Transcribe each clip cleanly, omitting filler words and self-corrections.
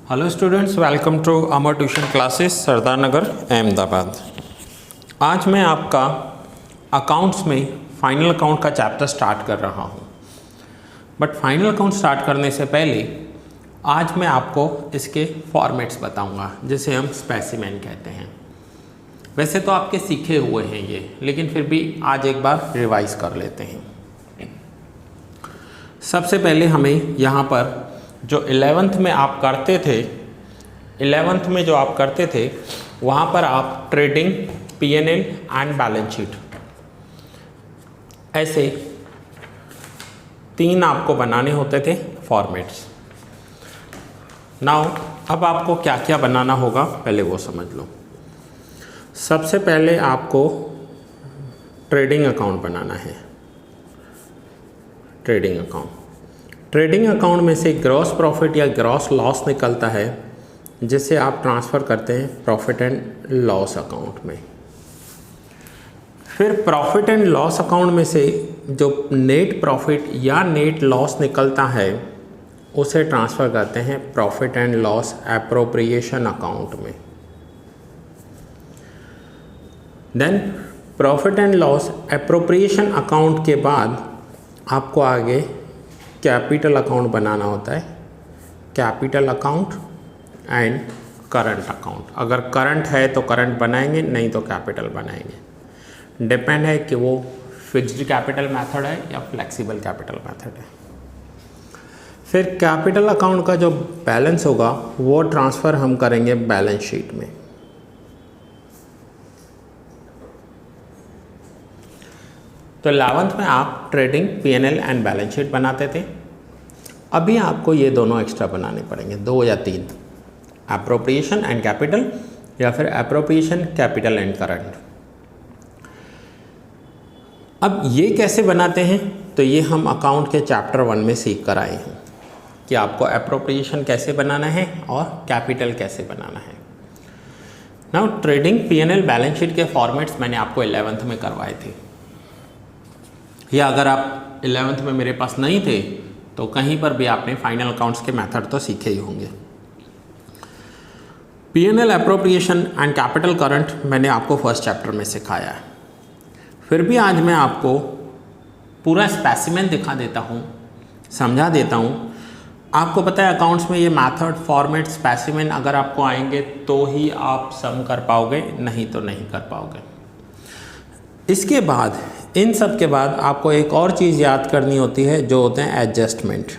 Hello students, welcome to Amar tuition classes Sardar Nagar Ahmedabad. आज मैं आपका अकाउंट्स में फाइनल अकाउंट का चैप्टर स्टार्ट कर रहा हूं। बट फाइनल अकाउंट स्टार्ट करने से पहले आज मैं आपको इसके फॉर्मेट्स बताऊंगा, जिसे हम स्पेसिमेन कहते हैं। वैसे तो आपके सीखे हुए हैं ये, लेकिन फिर भी आज एक बार रिवाइज कर लेते हैं। सबसे पहले हमें यहाँ पर जो 11th में आप करते थे, 11th में जो आप करते थे वहाँ पर आप trading, P&L and balance sheet ऐसे 3 आपको बनाने होते थे फॉर्मेट्स। नाउ अब आपको क्या क्या बनाना होगा पहले वो समझ लो। सबसे पहले आपको ट्रेडिंग अकाउंट बनाना है। ट्रेडिंग अकाउंट में से ग्रॉस प्रॉफिट या ग्रॉस लॉस निकलता है, जिसे आप ट्रांसफ़र करते हैं प्रॉफिट एंड लॉस अकाउंट में। फिर प्रॉफिट एंड लॉस अकाउंट में से जो नेट प्रॉफिट या नेट लॉस निकलता है उसे ट्रांसफ़र करते हैं profit and loss appropriation account में। Then profit and loss appropriation account के बाद आपको आगे कैपिटल अकाउंट बनाना होता है। Capital account and current account. अगर करंट है तो करंट बनाएंगे, नहीं तो कैपिटल बनाएंगे। डिपेंड है कि वो फिक्स्ड कैपिटल मेथड है या फ्लेक्सिबल कैपिटल मेथड है। फिर कैपिटल अकाउंट का जो बैलेंस होगा वो ट्रांसफ़र हम करेंगे बैलेंस शीट में। तो 11th में आप trading, P&L and balance sheet बनाते थे। अभी आपको ये दोनों एक्स्ट्रा बनाने पड़ेंगे, 2 या 3, एप्रोप्रिएशन एंड कैपिटल या फिर एप्रोप्रिएशन, कैपिटल एंड करंट। अब ये कैसे बनाते हैं, तो ये हम अकाउंट के चैप्टर 1 में सीख कर आए हैं कि आपको एप्रोप्रिएशन कैसे बनाना है और कैपिटल कैसे बनाना है। Now trading, P&L, balance sheet के फॉर्मेट्स मैंने आपको 11th में करवाए थे, या अगर आप 11th में मेरे पास नहीं थे तो कहीं पर भी आपने फाइनल अकाउंट्स के मेथड तो सीखे ही होंगे। P&L, appropriation and capital current मैंने आपको फर्स्ट चैप्टर में सिखाया है। फिर भी आज मैं आपको पूरा स्पेसिमेन दिखा देता हूँ, समझा देता हूँ। आपको पता है अकाउंट्स में ये मेथड, फॉर्मेट, स्पेसिमेन अगर आपको आएंगे तो ही आप सम कर पाओगे, नहीं तो नहीं कर पाओगे। इसके बाद, इन सब के बाद आपको एक और चीज़ याद करनी होती है, जो होते हैं एडजस्टमेंट।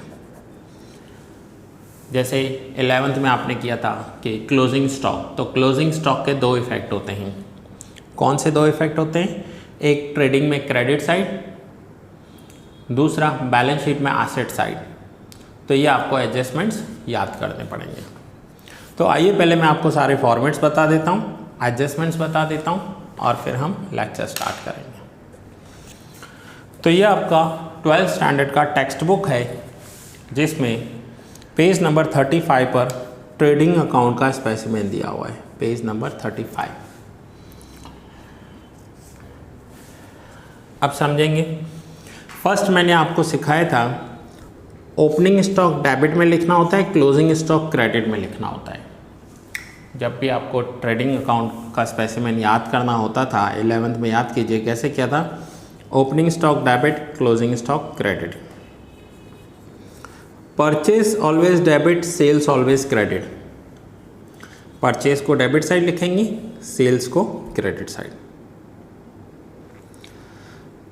जैसे 11th में आपने किया था कि क्लोजिंग स्टॉक, तो क्लोजिंग स्टॉक के 2 इफ़ेक्ट होते हैं। कौन से 2 इफ़ेक्ट होते हैं? एक ट्रेडिंग में क्रेडिट साइड, दूसरा बैलेंस शीट में एसेट साइड। तो ये आपको एडजस्टमेंट्स याद करने पड़ेंगे। तो आइए पहले मैं आपको सारे फॉर्मेट्स बता देता हूँ, एडजस्टमेंट्स बता देता हूँ और फिर हम लेक्चर स्टार्ट करेंगे। तो ये आपका 12th स्टैंडर्ड का टेक्स्ट बुक है, जिसमें पेज नंबर 35 पर ट्रेडिंग अकाउंट का स्पेसिमेन दिया हुआ है। Page number 35। अब समझेंगे। फर्स्ट मैंने आपको सिखाया था ओपनिंग स्टॉक डेबिट में लिखना होता है, क्लोजिंग स्टॉक क्रेडिट में लिखना होता है। जब भी आपको ट्रेडिंग अकाउंट का स्पेसिमेन याद करना होता था, 11th में याद कीजिए कैसे किया था। Opening stock debit, closing stock credit. Purchase always debit, sales always credit. Purchase को डेबिट साइड लिखेंगे, सेल्स को क्रेडिट साइड।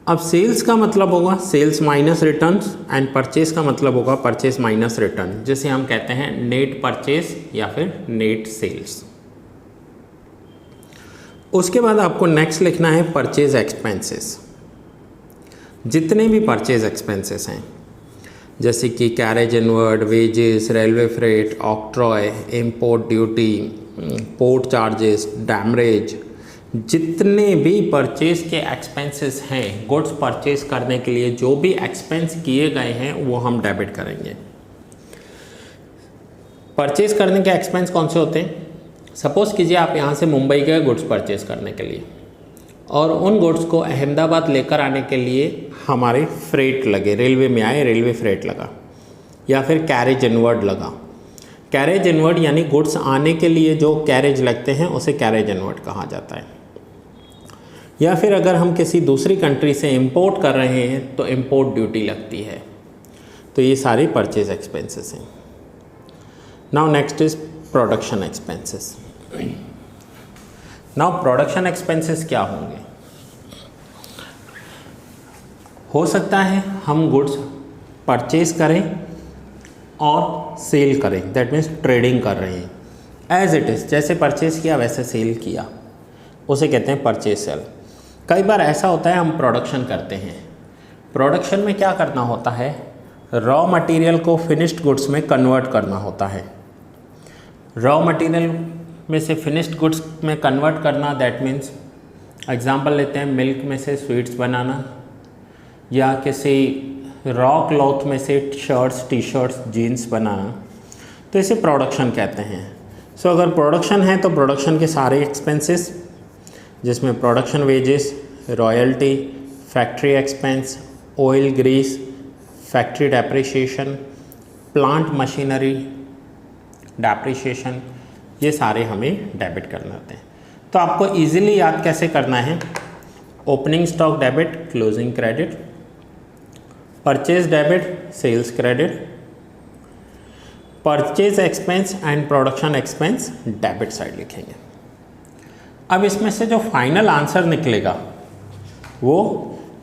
अब सेल्स का मतलब होगा sales minus returns and purchase का मतलब होगा परचेज माइनस रिटर्न, जिसे हम कहते हैं नेट परचेज या फिर नेट सेल्स। उसके बाद आपको नेक्स्ट लिखना है परचेज एक्सपेंसेस। जितने भी परचेज एक्सपेंसेस हैं, जैसे कि carriage inward, wages, railway freight, octroi, import duty, port charges, demurrage, जितने भी परचेज के एक्सपेंसेस हैं, गुड्स परचेज करने के लिए जो भी एक्सपेंस किए गए हैं वो हम डेबिट करेंगे। परचेज करने के एक्सपेंस कौन से होते हैं? सपोज़ कीजिए आप यहाँ से मुंबई गए गुड्स परचेज करने के लिए, और उन गुड्स को अहमदाबाद लेकर आने के लिए हमारे फ्रेट लगे, रेलवे में आए, रेलवे फ्रेट लगा, या फिर कैरेज इनवर्ड लगा, कैरेज इनवर्ड यानी गुड्स आने के लिए जो कैरेज लगते हैं उसे कैरेज इनवर्ड कहा जाता है। या फिर अगर हम किसी दूसरी कंट्री से इंपोर्ट कर रहे हैं तो इंपोर्ट ड्यूटी लगती है। तो ये सारे परचेज एक्सपेंसेस हैं। Now next is production expenses. Now production expenses क्या होंगे? हो सकता है हम गुड्स परचेज करें और सेल करें, दैट मीन्स ट्रेडिंग कर रहे हैं एज इट इज़, जैसे परचेज किया वैसे सेल किया, उसे कहते हैं परचेज सेल। कई बार ऐसा होता है हम प्रोडक्शन करते हैं, प्रोडक्शन में क्या करना होता है, रॉ मटेरियल को फिनिश्ड गुड्स में कन्वर्ट करना होता है। रॉ मटेरियल में से फिनिश्ड गुड्स में कन्वर्ट करना, दैट मीन्स एग्जांपल लेते हैं मिल्क में से स्वीट्स बनाना, या किसी रॉ क्लॉथ में से शर्ट्स, टी शर्ट्स, जीन्स बनाना, तो इसे प्रोडक्शन कहते हैं। सो अगर प्रोडक्शन है तो प्रोडक्शन के सारे एक्सपेंसेस, जिसमें production wages, royalty, factory expense, oil Greece, factory depreciation, plant machinery depreciation, ये सारे हमें डेबिट करने होते हैं। तो आपको इजीली याद कैसे करना है, opening stock debit, closing credit, purchase debit, sales credit, purchase expense and production expense debit side लिखेंगे। अब इसमें से जो फाइनल आंसर निकलेगा वो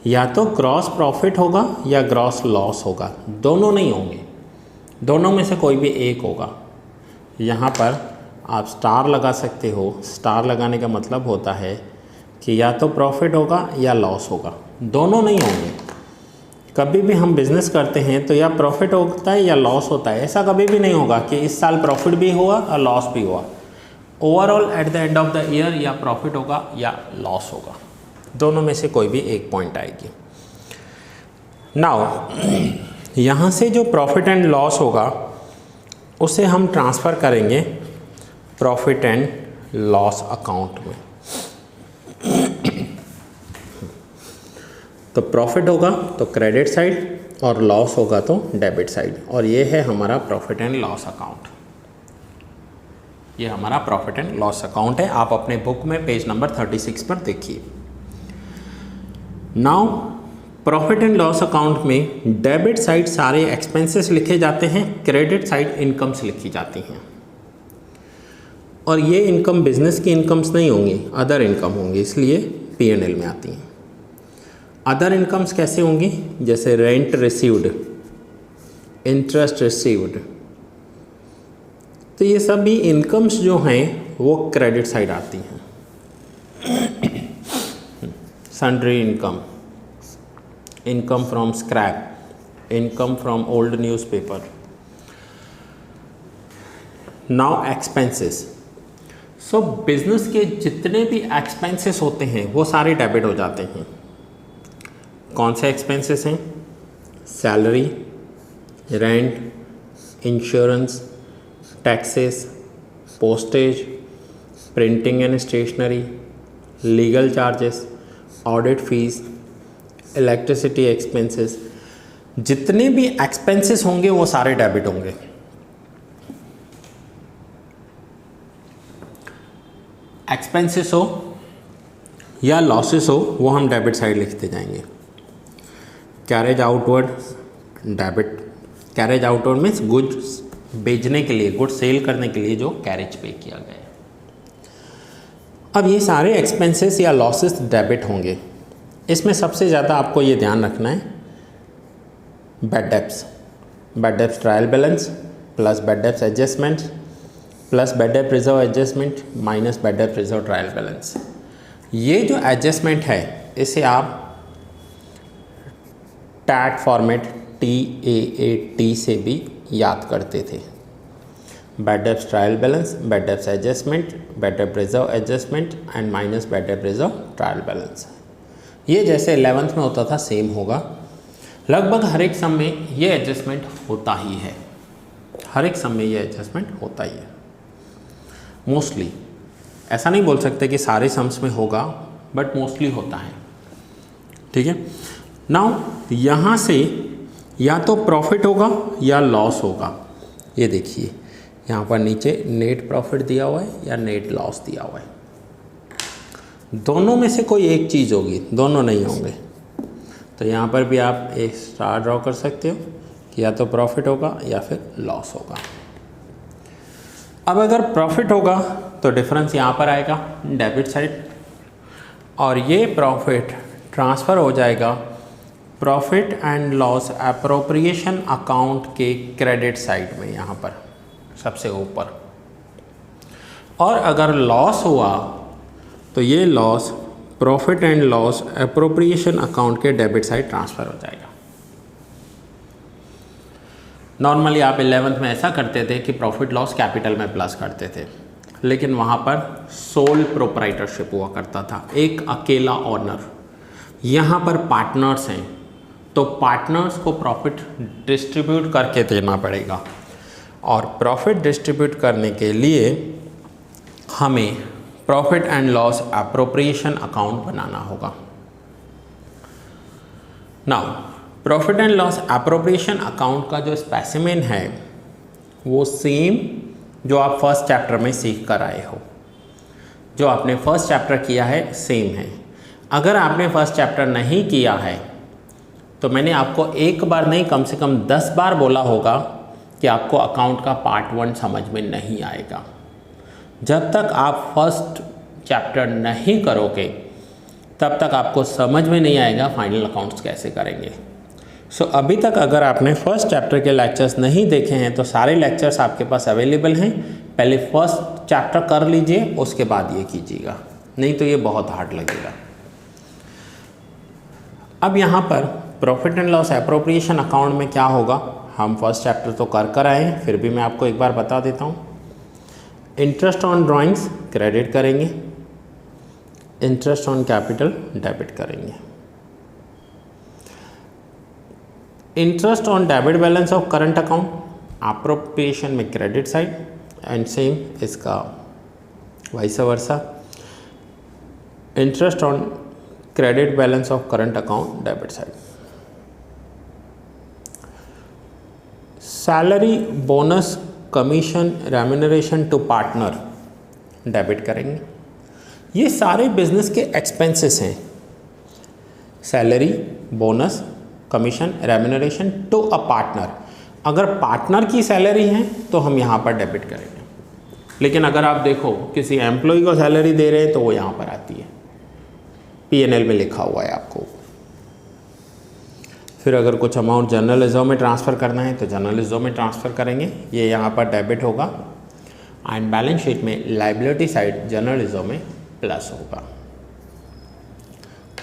या तो ग्रॉस प्रॉफिट होगा या ग्रॉस लॉस होगा, दोनों नहीं होंगे, दोनों में से कोई भी एक होगा। यहाँ पर आप स्टार लगा सकते हो। स्टार लगाने का मतलब होता है कि या तो प्रॉफिट होगा या लॉस होगा, दोनों नहीं होंगे। कभी भी हम बिज़नेस करते हैं तो या प्रॉफिट होता है या लॉस होता है, ऐसा कभी भी नहीं होगा कि इस साल प्रॉफिट भी हुआ और लॉस भी हुआ। Overall at the end of the year या प्रॉफिट होगा या लॉस होगा, दोनों में से कोई भी एक पॉइंट आएगी। नाउ यहाँ से जो प्रॉफिट एंड लॉस होगा उसे हम ट्रांसफ़र करेंगे प्रॉफिट एंड लॉस अकाउंट में। तो प्रॉफिट होगा तो क्रेडिट साइड और लॉस होगा तो डेबिट साइड, और ये है हमारा प्रॉफिट एंड लॉस अकाउंट। ये हमारा प्रॉफिट एंड लॉस अकाउंट है। आप अपने बुक में पेज नंबर 36 पर देखिए। Now profit and loss account में डेबिट साइड सारे एक्सपेंसेस लिखे जाते हैं, क्रेडिट साइड इनकम्स लिखी जाती हैं। और ये इनकम बिजनेस की इनकम्स नहीं होंगी, अदर इनकम होंगी, इसलिए P&L में आती हैं। अदर इनकम्स कैसे होंगी, जैसे रेंट रिसीव्ड, इंटरेस्ट रिसीव्ड, तो ये सभी इनकम्स जो हैं वो क्रेडिट साइड आती हैं। Sundry income, income from scrap, income from old newspaper. Now expenses. So business के जितने भी एक्सपेंसेस होते हैं वो सारे डेबिट हो जाते हैं। कौन से एक्सपेंसेस हैं, salary, rent, insurance, taxes, postage, printing and stationery, legal charges, audit fees, electricity expenses, जितने भी एक्सपेंसेस होंगे वो सारे डेबिट होंगे। एक्सपेंसेस हो या लॉसेस हो वो हम डेबिट साइड लिखते जाएंगे। Carriage outward debit, carriage outward means goods बेचने के लिए, गुड्स सेल करने के लिए जो कैरेज पे किया गया है। अब ये सारे एक्सपेंसेस या लॉसेस डेबिट होंगे। इसमें सबसे ज़्यादा आपको ये ध्यान रखना है bad debts, bad debts trial balance plus bad debts adjustment plus bad डेब्ट रिजर्व एडजस्टमेंट माइनस बैड डेब्ट रिजर्व ट्रायल बैलेंस। ये जो एडजस्टमेंट है इसे आप टैट फॉर्मेट TAAT से भी याद करते थे। Bad debts trial balance, bad debts adjustment, bad डेब्ट reserve adjustment and minus bad डेब्ट रिजर्व ट्रायल बैलेंस। ये जैसे 11th में होता था सेम होगा। लगभग हर एक सम में ये एडजस्टमेंट होता ही है, हर एक सम में ये एडजस्टमेंट होता ही है मोस्टली। ऐसा नहीं बोल सकते कि सारे सम्स में होगा, बट मोस्टली होता है। ठीक है। नाउ यहाँ से या तो प्रॉफिट होगा या लॉस होगा। ये देखिए यहाँ पर नीचे नेट प्रॉफिट दिया हुआ है या नेट लॉस दिया हुआ है। दोनों में से कोई एक चीज़ होगी, दोनों नहीं होंगे। तो यहाँ पर भी आप एक स्टार ड्रॉ कर सकते हो कि या तो प्रॉफिट होगा या फिर लॉस होगा। अब अगर प्रॉफिट होगा तो डिफरेंस यहाँ पर आएगा डेबिट साइड, और ये प्रॉफिट ट्रांसफ़र हो जाएगा profit and loss appropriation account के क्रेडिट साइड में, यहाँ पर सबसे ऊपर। और अगर लॉस हुआ तो ये loss profit and loss appropriation account के डेबिट साइड ट्रांसफ़र हो जाएगा। नॉर्मली आप 11th में ऐसा करते थे कि प्रॉफिट लॉस कैपिटल में प्लस करते थे, लेकिन वहाँ पर सोल प्रोप्राइटरशिप हुआ करता था, एक अकेला ऑनर। यहाँ पर पार्टनर्स हैं, तो पार्टनर्स को प्रॉफिट डिस्ट्रीब्यूट करके देना पड़ेगा, और प्रॉफिट डिस्ट्रीब्यूट करने के लिए हमें profit and loss appropriation account बनाना होगा। Now profit and loss appropriation account का जो स्पेसिमेन है वो सेम जो आप फर्स्ट चैप्टर में सीख कर आए हो, जो आपने फर्स्ट चैप्टर किया है सेम है। अगर आपने फर्स्ट चैप्टर नहीं किया है तो मैंने आपको एक बार नहीं कम से कम 10 बार बोला होगा कि आपको अकाउंट का पार्ट 1 समझ में नहीं आएगा। जब तक आप फर्स्ट चैप्टर नहीं करोगे तब तक आपको समझ में नहीं आएगा फाइनल अकाउंट्स कैसे करेंगे। सो अभी तक अगर आपने फर्स्ट चैप्टर के लेक्चर्स नहीं देखे हैं तो सारे लेक्चर्स आपके पास अवेलेबल हैं। पहले फर्स्ट चैप्टर कर लीजिए, उसके बाद ये कीजिएगा, नहीं तो ये बहुत हार्ड लगेगा। अब यहाँ पर profit and loss appropriation account में क्या होगा, हम फर्स्ट चैप्टर तो कर आए हैं, फिर भी मैं आपको एक बार बता देता हूँ। इंटरेस्ट ऑन ड्राइंग्स क्रेडिट करेंगे, इंटरेस्ट ऑन कैपिटल डेबिट करेंगे। Interest on debit balance of current account appropriation में क्रेडिट साइड, एंड सेम इसका vice versa. Interest on credit balance of current account debit side. Salary, bonus, commission, remuneration to partner debit करेंगे। ये सारे business के expenses हैं। Salary, bonus, commission, remuneration to a partner. अगर partner की salary है तो हम यहाँ पर डेबिट करेंगे, लेकिन अगर आप देखो किसी एम्प्लॉय को सैलरी दे रहे हैं तो वो यहाँ पर आती है, P&L में लिखा हुआ है आपको। फिर अगर कुछ अमाउंट जनरल रिजर्व में ट्रांसफ़र करना है तो जनरल रिजर्व में ट्रांसफ़र करेंगे, ये यहाँ पर डेबिट होगा। एंड बैलेंस शीट में लायबिलिटी साइड जनरल रिजर्व में प्लस होगा।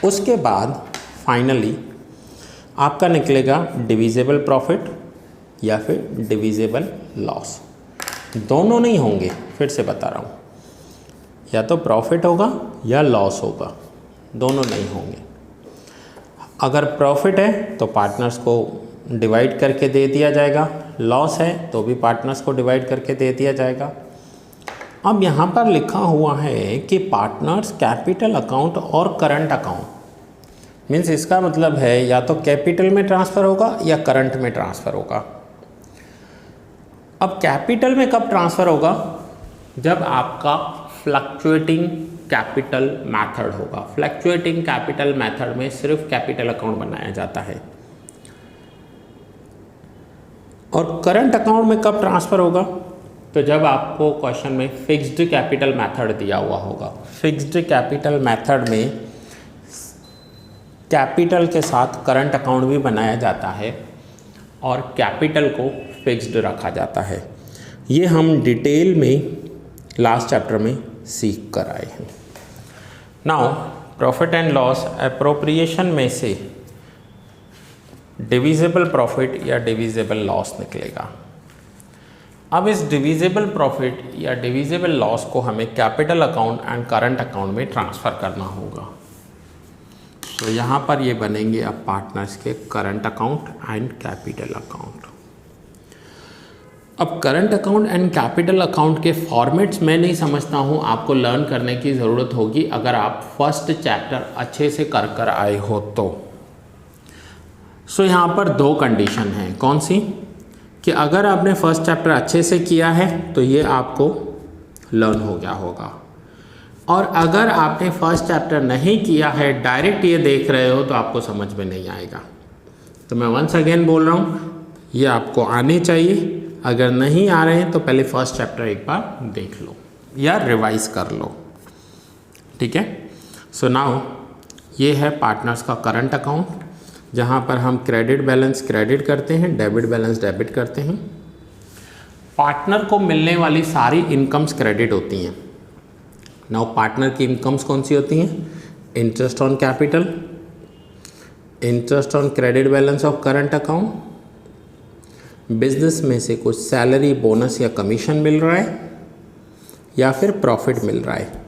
उसके बाद फाइनली आपका निकलेगा डिविजिबल प्रॉफिट या फिर डिविजिबल लॉस। दोनों नहीं होंगे, फिर से बता रहा हूँ, या तो प्रॉफिट होगा या लॉस होगा, दोनों नहीं होंगे। अगर प्रॉफिट है तो पार्टनर्स को डिवाइड करके दे दिया जाएगा, लॉस है तो भी पार्टनर्स को डिवाइड करके दे दिया जाएगा। अब यहाँ पर लिखा हुआ है कि पार्टनर्स कैपिटल अकाउंट और करंट अकाउंट, मीन्स इसका मतलब है या तो कैपिटल में ट्रांसफ़र होगा या करंट में ट्रांसफ़र होगा। अब कैपिटल में कब ट्रांसफ़र होगा, जब आपका फ्लक्चुएटिंग कैपिटल मेथड होगा। फ्लक्चुएटिंग कैपिटल मेथड में सिर्फ कैपिटल अकाउंट बनाया जाता है। और करंट अकाउंट में कब ट्रांसफ़र होगा, तो जब आपको क्वेश्चन में फिक्स्ड कैपिटल मेथड दिया हुआ होगा। फिक्स्ड कैपिटल मेथड में कैपिटल के साथ करंट अकाउंट भी बनाया जाता है और कैपिटल को फिक्स्ड रखा जाता है। ये हम डिटेल में लास्ट चैप्टर में सीख कर आए हैं। Now profit and loss appropriation में से डिविजिबल प्रॉफिट या डिविजिबल लॉस निकलेगा। अब इस डिविजिबल प्रॉफिट या डिविजिबल लॉस को हमें capital account and current account में ट्रांसफ़र करना होगा। तो यहाँ पर ये बनेंगे अब पार्टनर्स के current account and capital account. अब current account and capital account के फॉर्मेट्स मैं नहीं समझता हूँ, आपको लर्न करने की ज़रूरत होगी अगर आप फर्स्ट चैप्टर अच्छे से कर आए हो तो। सो यहाँ पर दो कंडीशन हैं, कौन सी, कि अगर आपने फर्स्ट चैप्टर अच्छे से किया है तो ये आपको लर्न हो गया होगा, और अगर आपने फर्स्ट चैप्टर नहीं किया है, डायरेक्ट ये देख रहे हो, तो आपको समझ में नहीं आएगा। तो मैं वंस अगेन बोल रहा हूँ, ये आपको आने चाहिए। अगर नहीं आ रहे हैं तो पहले फर्स्ट चैप्टर एक बार देख लो या रिवाइज कर लो, ठीक है। सो नाउ ये है पार्टनर्स का करंट अकाउंट, जहाँ पर हम क्रेडिट बैलेंस क्रेडिट करते हैं, डेबिट बैलेंस डेबिट करते हैं। पार्टनर को मिलने वाली सारी इनकम्स क्रेडिट होती हैं। नाउ पार्टनर की इनकम्स कौन सी होती हैं? Interest on capital, interest on credit balance of current account, business में से कुछ सैलरी, बोनस या कमीशन मिल रहा है, या फिर प्रॉफिट मिल रहा है।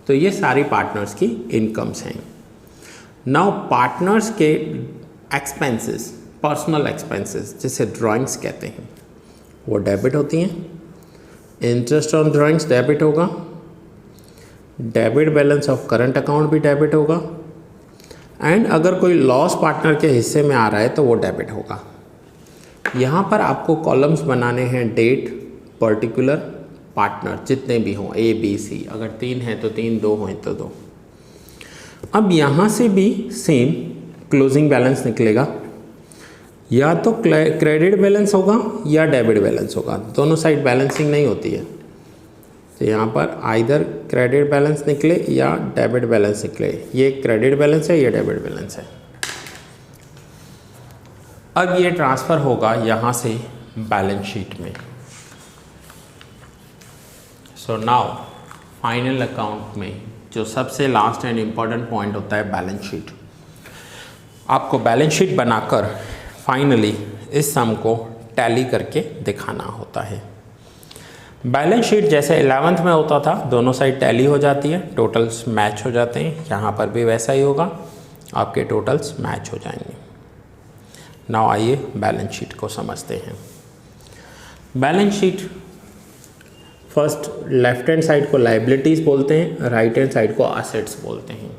तो ये सारी पार्टनर्स की इनकम्स हैं। नाउ पार्टनर्स के एक्सपेंसेस, पर्सनल एक्सपेंसेस जिसे ड्राइंग्स कहते हैं, वो डेबिट होती हैं। इंटरेस्ट ऑन ड्राइंग्स डेबिट होगा, debit balance of current account भी डेबिट होगा, एंड अगर कोई लॉस पार्टनर के हिस्से में आ रहा है तो वो डेबिट होगा। यहाँ पर आपको कॉलम्स बनाने हैं, डेट, पर्टिकुलर, पार्टनर जितने भी हों, A B C, अगर 3 हैं तो 3, 2 हैं तो 2। अब यहाँ से भी सेम क्लोजिंग बैलेंस निकलेगा, या तो क्रेडिट बैलेंस होगा या डेबिट बैलेंस होगा, दोनों साइड बैलेंसिंग नहीं होती है। तो यहाँ पर आइदर क्रेडिट बैलेंस निकले या डेबिट बैलेंस निकले। ये क्रेडिट बैलेंस है, ये डेबिट बैलेंस है। अब ये ट्रांसफ़र होगा यहाँ से बैलेंस शीट में। सो नाउ फाइनल अकाउंट में जो सबसे लास्ट एंड इम्पॉर्टेंट पॉइंट होता है बैलेंस शीट। आपको बैलेंस शीट बनाकर फाइनली इस सम को टैली करके दिखाना होता है। बैलेंस शीट जैसे 11th में होता था, दोनों साइड टैली हो जाती है, टोटल्स मैच हो जाते हैं। यहाँ पर भी वैसा ही होगा, आपके टोटल्स मैच हो जाएंगे। नाउ आइए बैलेंस शीट को समझते हैं। Balance sheet first left hand side को लाइबिलिटीज़ बोलते हैं, राइट हैंड साइड को असेट्स बोलते हैं।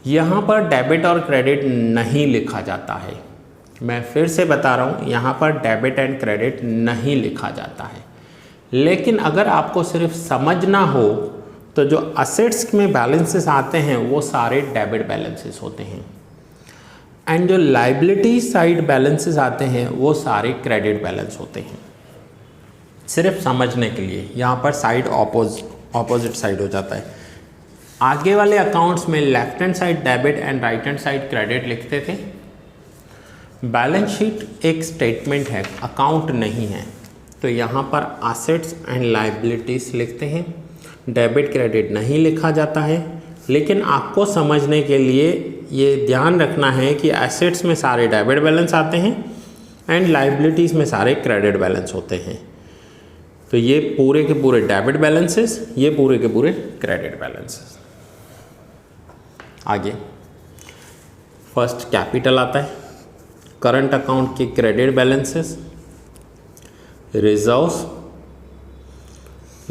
यहाँ पर डेबिट और क्रेडिट नहीं लिखा जाता है। मैं फिर से बता रहा हूँ, यहाँ पर डेबिट एंड क्रेडिट नहीं लिखा जाता है। लेकिन अगर आपको सिर्फ समझना हो तो जो असेट्स में बैलेंसेस आते हैं वो सारे डेबिट बैलेंसेस होते हैं, एंड जो लाइबिलिटी साइड बैलेंसेस आते हैं वो सारे क्रेडिट बैलेंस होते हैं। सिर्फ समझने के लिए यहाँ पर साइड ऑपोजिट साइड हो जाता है। आगे वाले अकाउंट्स में left hand side debit and right hand side credit लिखते थे। बैलेंस शीट एक स्टेटमेंट है, अकाउंट नहीं है, तो यहाँ पर असेट्स एंड लाइबिलिटीज़ लिखते हैं। डेबिट क्रेडिट नहीं लिखा जाता है, लेकिन आपको समझने के लिए ये ध्यान रखना है कि एसेट्स में सारे डेबिट बैलेंस आते हैं एंड लाइबिलिटीज़ में सारे क्रेडिट बैलेंस होते हैं। तो ये पूरे के पूरे डेबिट बैलेंसेस, ये पूरे के पूरे क्रेडिट बैलेंसेस। आगे फर्स्ट कैपिटल आता है, करंट अकाउंट के credit balances, reserves,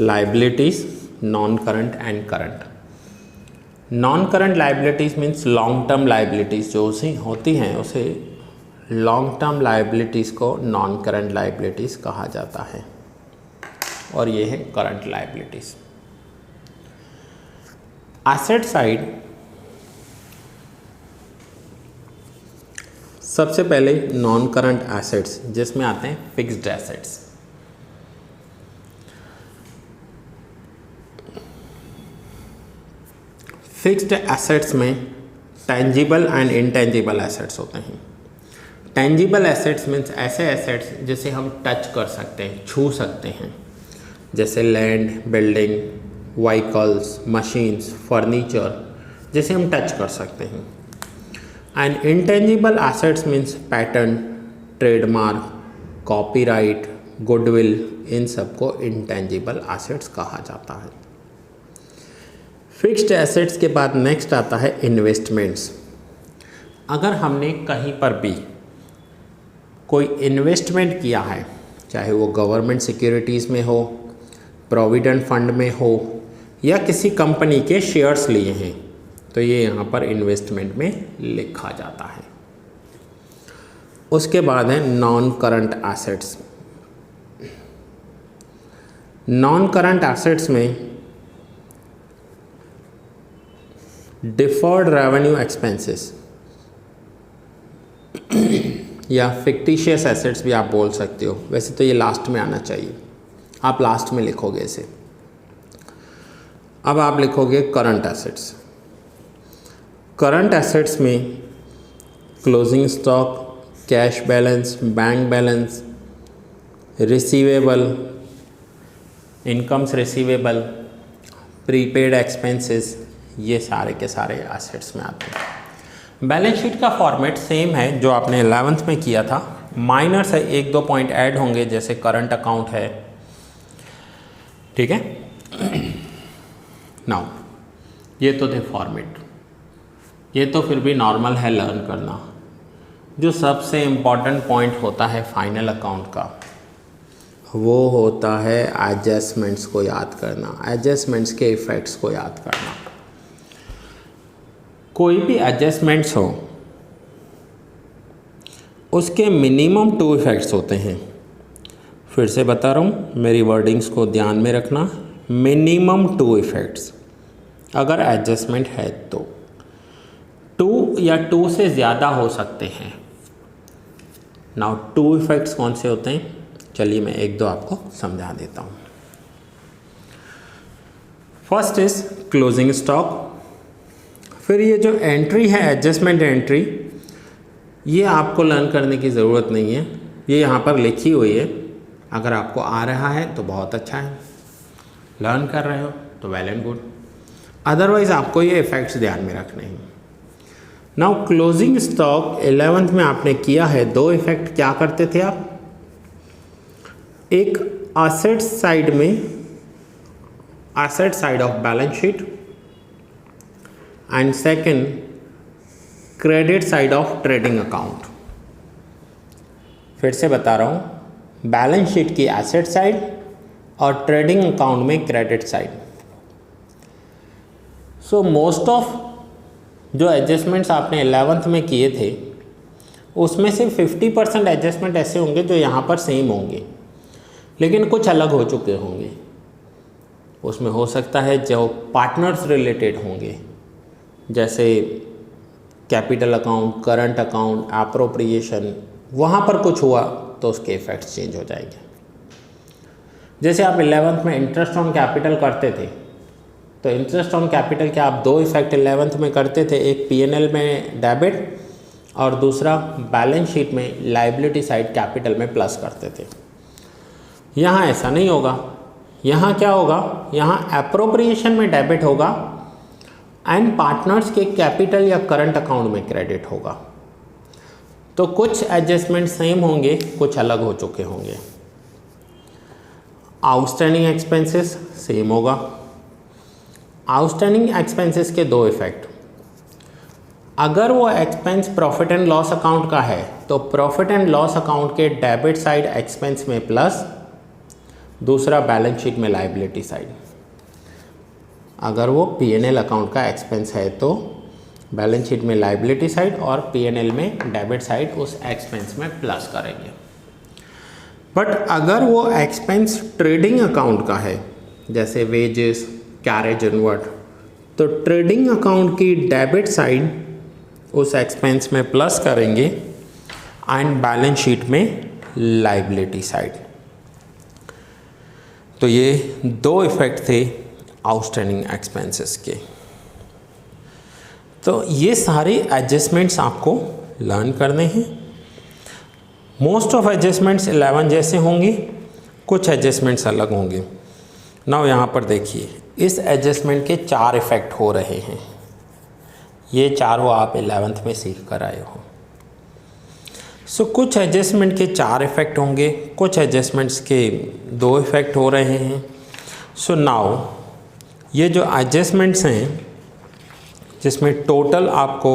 liabilities, non current and current. Non current liabilities means long term liabilities जो उसे होती हैं उसे लॉन्ग टर्म लाइबिलिटीज़ को नॉन करंट लाइबिलिटीज़ कहा जाता है, और ये है करंट लाइबिलिटीज़। एसेट साइड सबसे पहले नॉन करंट एसेट्स, जिसमें आते हैं फिक्स्ड एसेट्स। फिक्स्ड एसेट्स में टेंजिबल एंड इनटेंजिबल एसेट्स होते हैं। टेंजिबल एसेट्स मीन्स ऐसे एसेट्स जिसे हम टच कर सकते हैं, छू सकते हैं, जैसे land, building, vehicles, machines, furniture, जिसे हम टच कर सकते हैं। And intangible assets means pattern, trademark, copyright, goodwill, इन सबको इंटेंजिबल एसेट्स कहा जाता है। फिक्स्ड एसेट्स के बाद नेक्स्ट आता है इन्वेस्टमेंट्स। अगर हमने कहीं पर भी कोई इन्वेस्टमेंट किया है, चाहे वो गवर्नमेंट सिक्योरिटीज़ में हो, प्रोविडेंट फंड में हो, या किसी कंपनी के शेयर्स लिए हैं, तो ये यहाँ पर इन्वेस्टमेंट में लिखा जाता है। उसके बाद है non current assets. Non current assets में डिफर्ड रेवेन्यू एक्सपेंसेस या फिक्टिशियस एसेट्स भी आप बोल सकते हो, वैसे तो ये लास्ट में आना चाहिए, आप लास्ट में लिखोगे इसे। अब आप लिखोगे करंट एसेट्स। करंट एसेट्स में closing stock, cash balance, bank balance, receivable, incomes receivable, prepaid expenses, ये सारे के सारे एसेट्स में आते हैं। बैलेंस शीट का फॉर्मेट सेम है जो आपने 11th में किया था, माइनर से 1-2 पॉइंट ऐड होंगे, जैसे करंट अकाउंट है, ठीक है। नाउ ये तो थे फॉर्मेट, ये तो फिर भी नॉर्मल है लर्न करना। जो सबसे इम्पॉर्टेंट पॉइंट होता है फाइनल अकाउंट का, वो होता है एडजस्टमेंट्स को याद करना, एडजस्टमेंट्स के इफ़ेक्ट्स को याद करना। कोई भी एडजस्टमेंट्स हो उसके मिनिमम 2 इफ़ेक्ट्स होते हैं। फिर से बता रहा हूँ, मेरी वर्डिंग्स को ध्यान में रखना, मिनिमम 2 इफ़ेक्ट्स अगर एडजस्टमेंट है तो। 2 या 2 से ज़्यादा हो सकते हैं। नाउ 2 इफ़ेक्ट्स कौन से होते हैं, चलिए मैं 1-2 आपको समझा देता हूँ। First is closing stock. फिर ये जो एंट्री है एडजस्टमेंट एंट्री, ये आपको लर्न करने की ज़रूरत नहीं है, ये यहाँ पर लिखी हुई है। अगर आपको आ रहा है तो बहुत अच्छा है, लर्न कर रहे हो तो वेल एंड गुड, अदरवाइज़ आपको ये इफ़ेक्ट्स ध्यान में रखने हैं। नाउ क्लोजिंग स्टॉक 11th में आपने किया है। 2 इफ़ेक्ट क्या करते थे आप, एक एसेट साइड में, asset side of balance sheet, and second credit side of trading account. फिर से बता रहा हूँ, बैलेंस शीट की एसेट साइड और ट्रेडिंग अकाउंट में credit side. So most of जो एडजस्टमेंट्स आपने 11th में किए थे उसमें से 50% एडजस्टमेंट ऐसे होंगे जो यहाँ पर सेम होंगे, लेकिन कुछ अलग हो चुके होंगे। उसमें हो सकता है जो पार्टनर्स रिलेटेड होंगे, जैसे capital account, current account, appropriation, वहाँ पर कुछ हुआ तो उसके इफ़ेक्ट्स चेंज हो जाएंगे। जैसे आप 11th में इंटरेस्ट ऑन कैपिटल करते थे, तो इंटरेस्ट ऑन कैपिटल के आप 2 इफ़ेक्ट 11th में करते थे, एक P&L में डेबिट और दूसरा बैलेंस शीट में लाइबिलिटी साइड कैपिटल में प्लस करते थे। यहाँ ऐसा नहीं होगा। यहाँ क्या होगा, यहाँ एप्रोप्रिएशन में डेबिट होगा एंड पार्टनर्स के कैपिटल या करंट अकाउंट में क्रेडिट होगा। तो कुछ एडजस्टमेंट सेम होंगे, कुछ अलग हो चुके होंगे। आउटस्टैंडिंग एक्सपेंसेस सेम होगा। आउटस्टैंडिंग एक्सपेंसेस के 2 इफ़ेक्ट, अगर वो expense profit and loss account का है तो प्रॉफिट एंड लॉस अकाउंट के डेबिट साइड एक्सपेंस में प्लस, दूसरा बैलेंस शीट में लाइबिलिटी साइड। अगर वो P&L अकाउंट का एक्सपेंस है तो बैलेंस शीट में लाइबिलिटी साइड और P&L में डेबिट साइड उस एक्सपेंस में प्लस करेंगे। बट अगर वो एक्सपेंस ट्रेडिंग अकाउंट का है, जैसे वेजेस, कैरेज इनवर्ड, तो ट्रेडिंग अकाउंट की डेबिट साइड उस एक्सपेंस में प्लस करेंगे एंड बैलेंस शीट में लाइबिलिटी साइड। तो ये 2 इफ़ेक्ट थे आउटस्टैंडिंग एक्सपेंसेस के। तो ये सारे एडजस्टमेंट्स आपको लर्न करने हैं। मोस्ट ऑफ एडजस्टमेंट्स 11 जैसे होंगे, कुछ एडजस्टमेंट्स अलग होंगे। नाउ यहाँ पर देखिए, इस एडजस्टमेंट के 4 इफ़ेक्ट हो रहे हैं। ये चारों आप 11th में सीख कर आए हो। सो कुछ एडजस्टमेंट के 4 इफ़ेक्ट होंगे, कुछ एडजस्टमेंट्स के 2 इफ़ेक्ट हो रहे हैं। सो नाउ ये जो एडजस्टमेंट्स हैं, जिसमें टोटल आपको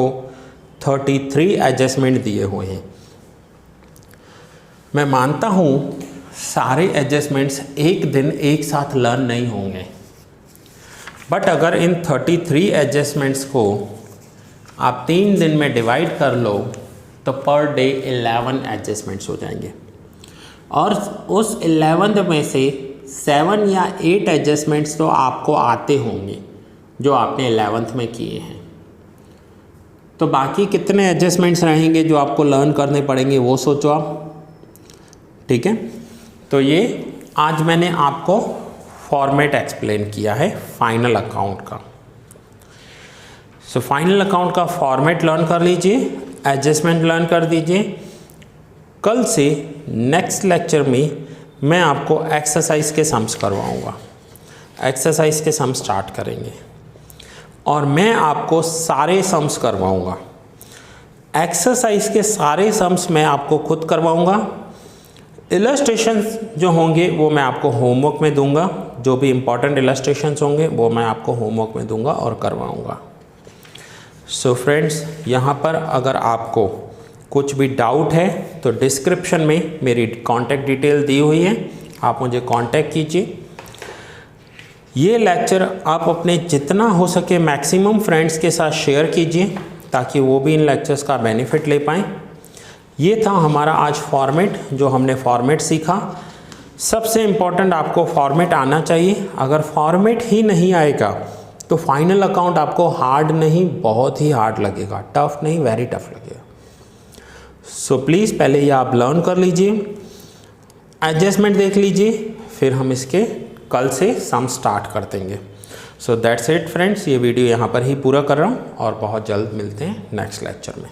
33 एडजस्टमेंट दिए हुए हैं, मैं मानता हूँ सारे एडजस्टमेंट्स एक दिन एक साथ लर्न नहीं होंगे, बट अगर इन 33 एडजस्टमेंट्स को आप 3 दिन में डिवाइड कर लो तो पर डे 11 एडजस्टमेंट्स हो जाएंगे और उस 11 में से 7 या 8 एडजस्टमेंट्स तो आपको आते होंगे जो आपने 11th में किए हैं। तो बाकी कितने एडजस्टमेंट्स रहेंगे जो आपको लर्न करने पड़ेंगे वो सोचो आप, ठीक है। तो ये आज मैंने आपको फॉर्मेट एक्सप्लेन किया है फाइनल अकाउंट का। सो फाइनल अकाउंट का फॉर्मेट लर्न कर लीजिए, एडजस्टमेंट लर्न कर दीजिए। कल से नेक्स्ट लेक्चर में मैं आपको एक्सरसाइज के सम्स करवाऊंगा। एक्सरसाइज के सम्स स्टार्ट करेंगे और मैं आपको सारे सम्स करवाऊंगा। एक्सरसाइज के सारे सम्स मैं आपको खुद करवाऊंगा। इलस्ट्रेशंस जो होंगे वो मैं आपको होमवर्क में दूंगा, जो भी इम्पॉर्टेंट इलस्ट्रेशंस होंगे वो मैं आपको होमवर्क में दूंगा और करवाऊंगा। सो फ्रेंड्स, यहाँ पर अगर आपको कुछ भी डाउट है तो डिस्क्रिप्शन में मेरी कॉन्टैक्ट डिटेल दी हुई है, आप मुझे कॉन्टैक्ट कीजिए। ये लेक्चर आप अपने जितना हो सके मैक्सिमम फ्रेंड्स के साथ शेयर कीजिए ताकि वो भी इन लेक्चर्स का बेनिफिट ले पाएँ। ये था हमारा आज फॉर्मेट, जो हमने फॉर्मेट सीखा। सबसे इम्पॉर्टेंट आपको फॉर्मेट आना चाहिए। अगर फॉर्मेट ही नहीं आएगा तो फाइनल अकाउंट आपको हार्ड नहीं, बहुत ही हार्ड लगेगा, टफ नहीं, वेरी टफ लगेगा। सो प्लीज़ पहले ये आप लर्न कर लीजिए, एडजस्टमेंट देख लीजिए, फिर हम इसके कल से सम स्टार्ट कर देंगे। सो दैट्स इट फ्रेंड्स, ये वीडियो यहाँ पर ही पूरा कर रहा हूँ और बहुत जल्द मिलते हैं नेक्स्ट लेक्चर में।